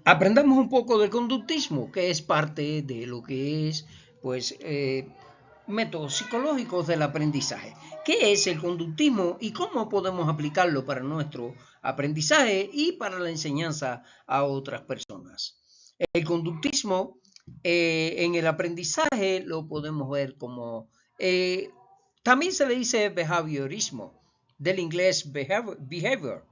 aprendamos un poco de conductismo, que es parte de lo que es, pues, métodos psicológicos del aprendizaje. ¿Qué es el conductismo y cómo podemos aplicarlo para nuestro aprendizaje y para la enseñanza a otras personas? El conductismo en el aprendizaje lo podemos ver como, también se le dice behaviorismo, del inglés behavior.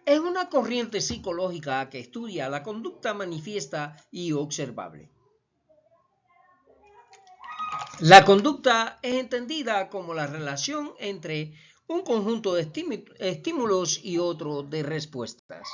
Es una corriente psicológica que estudia la conducta manifiesta y observable. La conducta es entendida como la relación entre un conjunto de estímulos y otro de respuestas.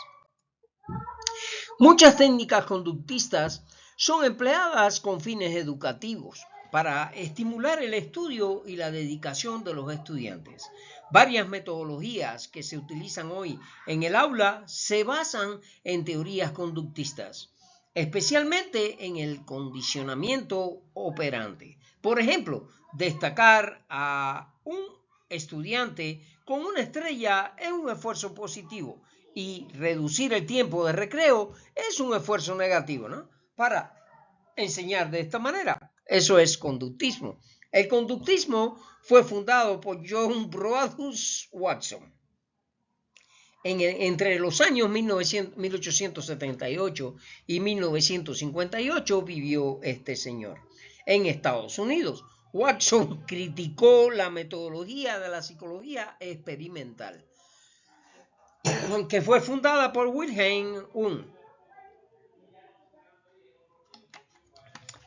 Muchas técnicas conductistas son empleadas con fines educativos para estimular el estudio y la dedicación de los estudiantes. Varias metodologías que se utilizan hoy en el aula se basan en teorías conductistas, especialmente en el condicionamiento operante. Por ejemplo, destacar a un estudiante con una estrella es un esfuerzo positivo y reducir el tiempo de recreo es un esfuerzo negativo, ¿no? Para enseñar de esta manera. Eso es conductismo. El conductismo fue fundado por John Brodus Watson. Entre los años 1878 y 1958 vivió este señor en Estados Unidos. Watson criticó la metodología de la psicología experimental, que fue fundada por Wilhelm Wundt,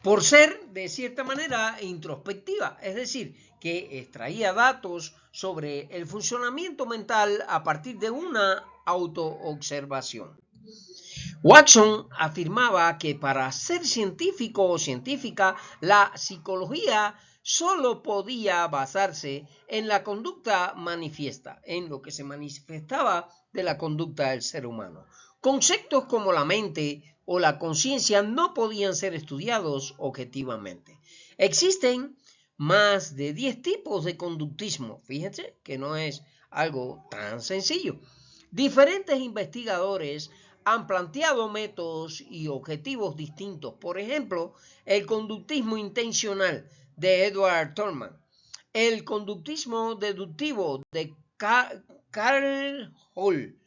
por ser de cierta manera introspectiva, es decir, que extraía datos sobre el funcionamiento mental a partir de una autoobservación. Watson afirmaba que para ser científico o científica, la psicología solo podía basarse en la conducta manifiesta, en lo que se manifestaba de la conducta del ser humano. Conceptos como la mente o la conciencia no podían ser estudiados objetivamente. Existen más de 10 tipos de conductismo. Fíjense que no es algo tan sencillo. Diferentes investigadores han planteado métodos y objetivos distintos. Por ejemplo, el conductismo intencional de Edward Thurman, el conductismo deductivo de Carl Hall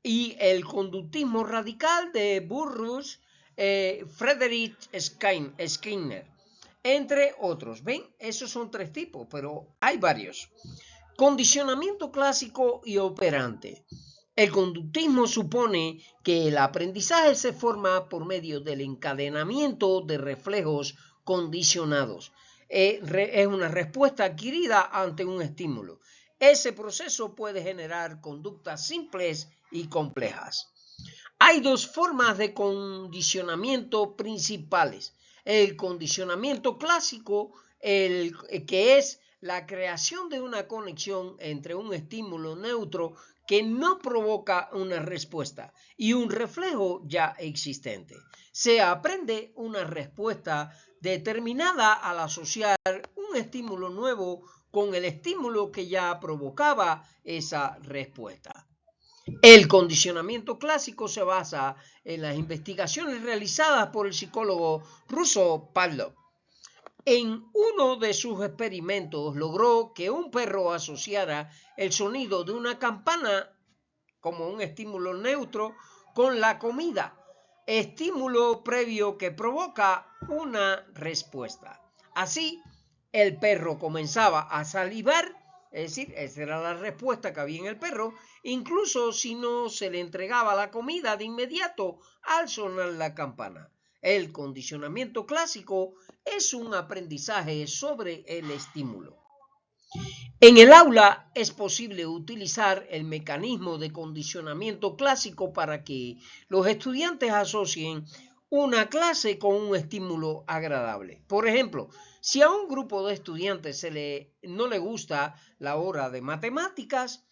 y el conductismo radical de Burrus Frederick Skinner, entre otros. ¿Ven? Esos son 3 tipos, pero hay varios. Condicionamiento clásico y operante. El conductismo supone que el aprendizaje se forma por medio del encadenamiento de reflejos condicionados. Es una respuesta adquirida ante un estímulo. Ese proceso puede generar conductas simples y complejas. Hay 2 formas de condicionamiento principales. El condicionamiento clásico, que es la creación de una conexión entre un estímulo neutro que no provoca una respuesta y un reflejo ya existente. Se aprende una respuesta determinada al asociar un estímulo nuevo con el estímulo que ya provocaba esa respuesta. El condicionamiento clásico se basa en las investigaciones realizadas por el psicólogo ruso Pavlov. En uno de sus experimentos logró que un perro asociara el sonido de una campana como un estímulo neutro con la comida, estímulo previo que provoca una respuesta. Así, el perro comenzaba a salivar, es decir, esa era la respuesta que había en el perro, incluso si no se le entregaba la comida de inmediato al sonar la campana. El condicionamiento clásico es un aprendizaje sobre el estímulo. En el aula es posible utilizar el mecanismo de condicionamiento clásico para que los estudiantes asocien una clase con un estímulo agradable. Por ejemplo, si a un grupo de estudiantes no le gusta la hora de matemáticas,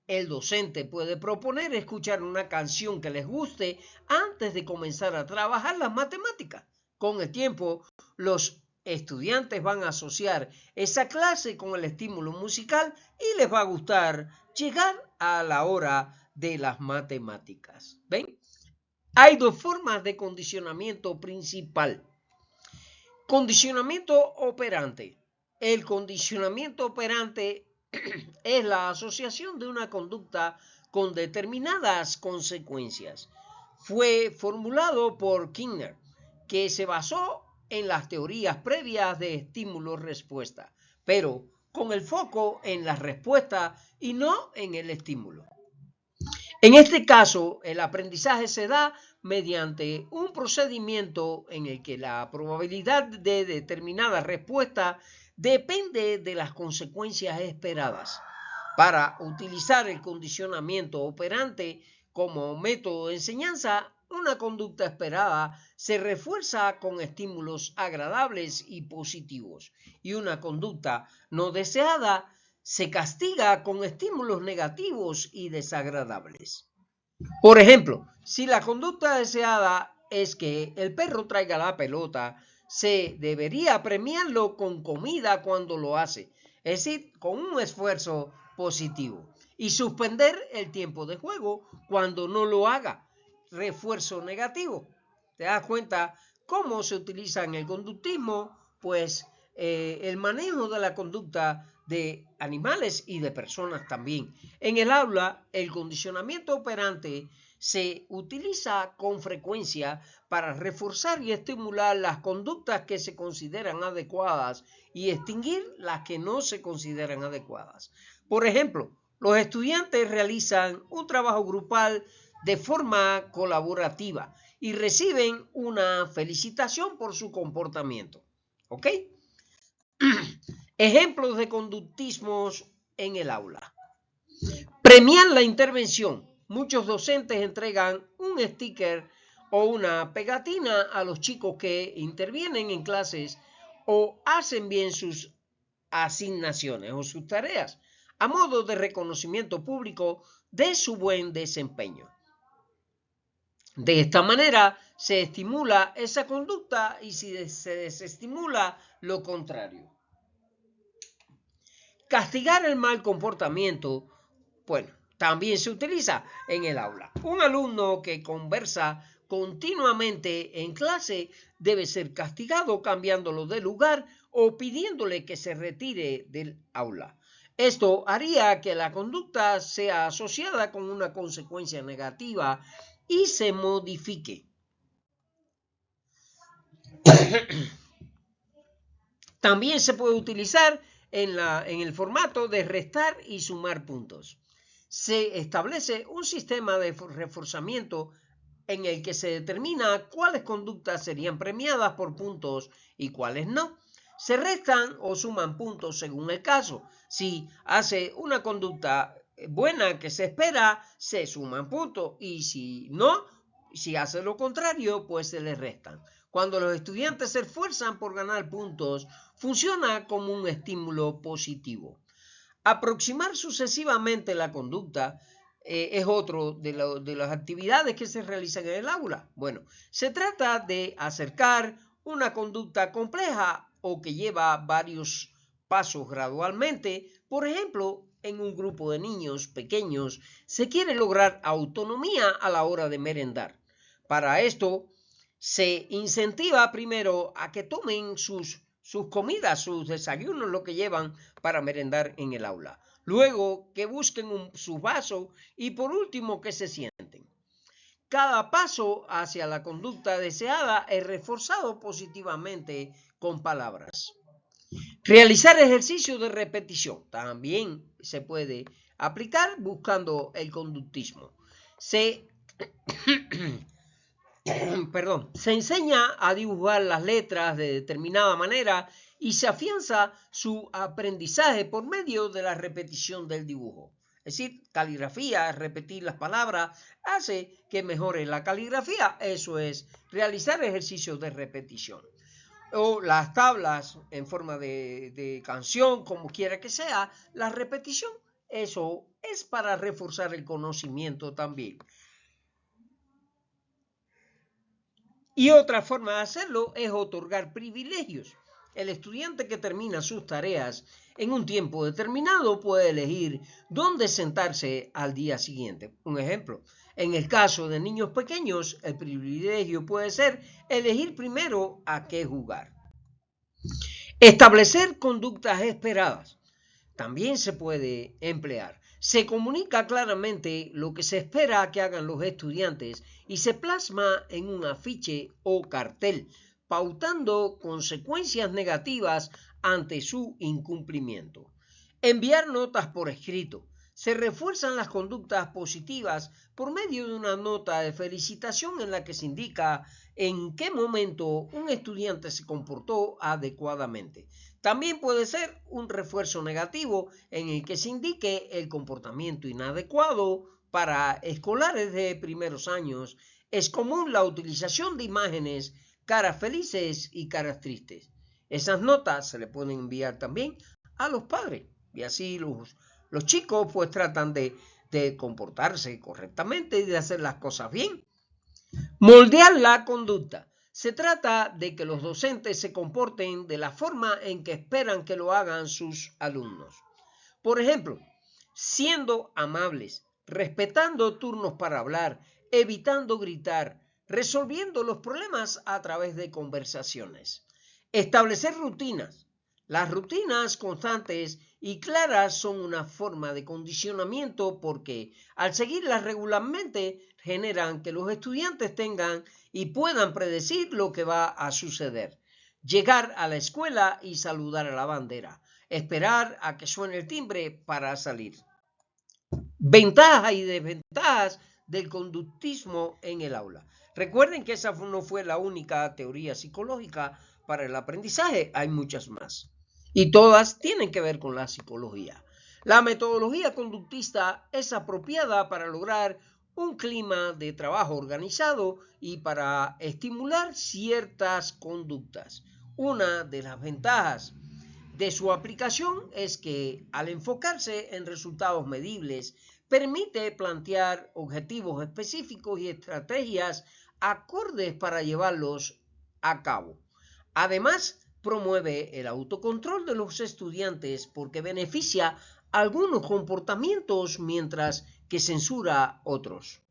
el docente puede proponer escuchar una canción que les guste antes de comenzar a trabajar las matemáticas. Con el tiempo, los estudiantes van a asociar esa clase con el estímulo musical y les va a gustar llegar a la hora de las matemáticas. ¿Ven? Hay dos formas de condicionamiento principal. Condicionamiento operante. El condicionamiento operante es la asociación de una conducta con determinadas consecuencias. Fue formulado por Kinner, que se basó en las teorías previas de estímulo-respuesta, pero con el foco en la respuesta y no en el estímulo. En este caso, el aprendizaje se da mediante un procedimiento en el que la probabilidad de determinada respuesta depende de las consecuencias esperadas. Para utilizar el condicionamiento operante como método de enseñanza, una conducta esperada se refuerza con estímulos agradables y positivos, y una conducta no deseada se castiga con estímulos negativos y desagradables. Por ejemplo, si la conducta deseada es que el perro traiga la pelota, se debería premiarlo con comida cuando lo hace, es decir, con un esfuerzo positivo, y suspender el tiempo de juego cuando no lo haga, refuerzo negativo. ¿Te das cuenta cómo se utiliza en el conductismo? Pues el manejo de la conducta de animales y de personas también. En el aula, el condicionamiento operante se utiliza con frecuencia para reforzar y estimular las conductas que se consideran adecuadas y extinguir las que no se consideran adecuadas. Por ejemplo, los estudiantes realizan un trabajo grupal de forma colaborativa y reciben una felicitación por su comportamiento. ¿Ok? Ejemplos de conductismos en el aula. Premiar la intervención. Muchos docentes entregan un sticker o una pegatina a los chicos que intervienen en clases o hacen bien sus asignaciones o sus tareas, a modo de reconocimiento público de su buen desempeño. De esta manera se estimula esa conducta y se desestimula lo contrario. Castigar el mal comportamiento, bueno, también se utiliza en el aula. Un alumno que conversa continuamente en clase debe ser castigado cambiándolo de lugar o pidiéndole que se retire del aula. Esto haría que la conducta sea asociada con una consecuencia negativa y se modifique. También se puede utilizar en el formato de restar y sumar puntos. Se establece un sistema de reforzamiento en el que se determina cuáles conductas serían premiadas por puntos y cuáles no. Se restan o suman puntos según el caso. Si hace una conducta buena que se espera, se suman puntos, y si no, si hace lo contrario, pues se le restan. Cuando los estudiantes se esfuerzan por ganar puntos, funciona como un estímulo positivo. Aproximar sucesivamente la conducta es otro de las actividades que se realizan en el aula. Bueno, se trata de acercar una conducta compleja o que lleva varios pasos gradualmente. Por ejemplo, en un grupo de niños pequeños se quiere lograr autonomía a la hora de merendar. Para esto, se incentiva primero a que tomen sus comidas, sus desayunos, lo que llevan para merendar en el aula. Luego que busquen su vaso y por último que se sienten. Cada paso hacia la conducta deseada es reforzado positivamente con palabras. Realizar ejercicios de repetición también se puede aplicar buscando el conductismo. Se enseña a dibujar las letras de determinada manera y se afianza su aprendizaje por medio de la repetición del dibujo. Es decir, caligrafía, repetir las palabras, hace que mejore la caligrafía. Eso es realizar ejercicios de repetición. O las tablas en forma de canción, como quiera que sea, la repetición, eso es para reforzar el conocimiento también. Y otra forma de hacerlo es otorgar privilegios. el estudiante que termina sus tareas en un tiempo determinado puede elegir dónde sentarse al día siguiente. Un ejemplo, en el caso de niños pequeños, el privilegio puede ser elegir primero a qué jugar. Establecer conductas esperadas también se puede emplear. Se comunica claramente lo que se espera que hagan los estudiantes y se plasma en un afiche o cartel, pautando consecuencias negativas ante su incumplimiento. Enviar notas por escrito. Se refuerzan las conductas positivas por medio de una nota de felicitación en la que se indica en qué momento un estudiante se comportó adecuadamente. También puede ser un refuerzo negativo en el que se indique el comportamiento inadecuado para escolares de primeros años. Es común la utilización de imágenes, caras felices y caras tristes. Esas notas se le pueden enviar también a los padres y así los chicos pues tratan de comportarse correctamente y de hacer las cosas bien. Moldear la conducta. Se trata de que los docentes se comporten de la forma en que esperan que lo hagan sus alumnos. Por ejemplo, siendo amables, respetando turnos para hablar, evitando gritar, resolviendo los problemas a través de conversaciones. Establecer rutinas. Las rutinas constantes y claras son una forma de condicionamiento porque al seguirlas regularmente generan que los estudiantes tengan y puedan predecir lo que va a suceder. Llegar a la escuela y saludar a la bandera. Esperar a que suene el timbre para salir. Ventajas y desventajas del conductismo en el aula. Recuerden que esa no fue la única teoría psicológica para el aprendizaje, hay muchas más. Y todas tienen que ver con la psicología. La metodología conductista es apropiada para lograr un clima de trabajo organizado y para estimular ciertas conductas. Una de las ventajas de su aplicación es que al enfocarse en resultados medibles, permite plantear objetivos específicos y estrategias acordes para llevarlos a cabo. Además, promueve el autocontrol de los estudiantes porque beneficia algunos comportamientos mientras que censura otros.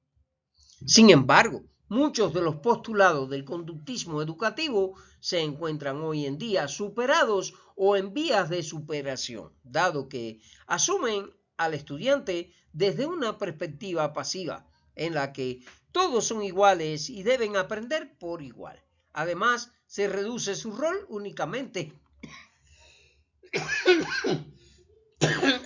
Sin embargo, muchos de los postulados del conductismo educativo se encuentran hoy en día superados o en vías de superación, dado que asumen al estudiante desde una perspectiva pasiva, en la que todos son iguales y deben aprender por igual. Además, se reduce su rol únicamente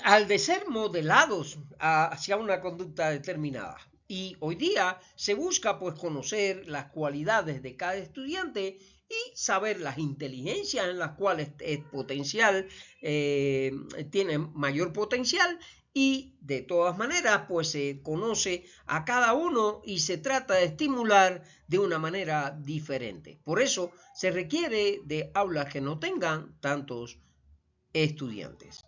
al de ser modelados hacia una conducta determinada. Y hoy día se busca pues conocer las cualidades de cada estudiante y saber las inteligencias en las cuales es potencial, tiene mayor potencial, y de todas maneras pues se conoce a cada uno y se trata de estimular de una manera diferente. Por eso se requiere de aulas que no tengan tantos estudiantes.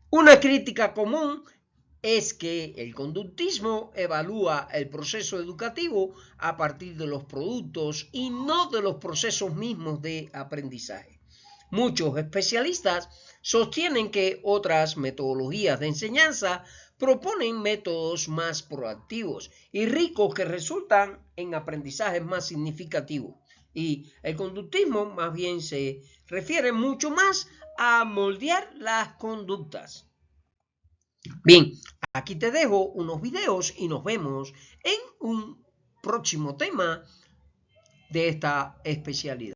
Una crítica común es que el conductismo evalúa el proceso educativo a partir de los productos y no de los procesos mismos de aprendizaje. Muchos especialistas sostienen que otras metodologías de enseñanza proponen métodos más proactivos y ricos que resultan en aprendizajes más significativos. Y el conductismo más bien se refiere mucho más a moldear las conductas. Bien, aquí te dejo unos videos y nos vemos en un próximo tema de esta especialidad.